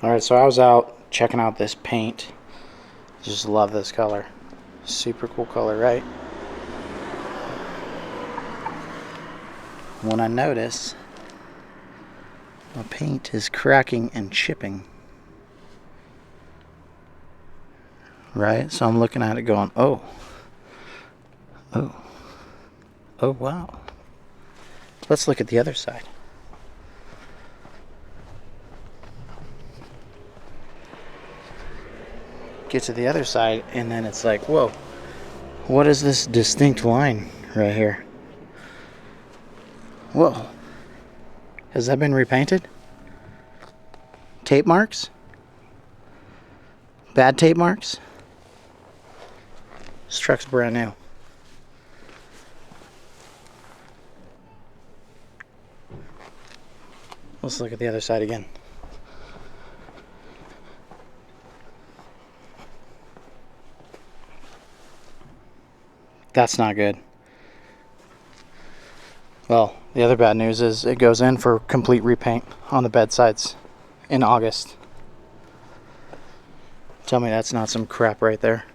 Alright, so I was out checking out this paint. Just love this color. Super cool color, right? When I notice my paint is cracking and chipping. Right? So I'm looking at it going, oh, wow. Let's look at the other side. Get to the other side, and then it's like, whoa, what is this distinct line right here? Whoa. Has that been repainted? Tape marks? Bad tape marks? This truck's brand new. Let's look at the other side again. That's not good. Well, the other bad news is it goes in for complete repaint on the bedsides in August. Tell me that's not some crap right there.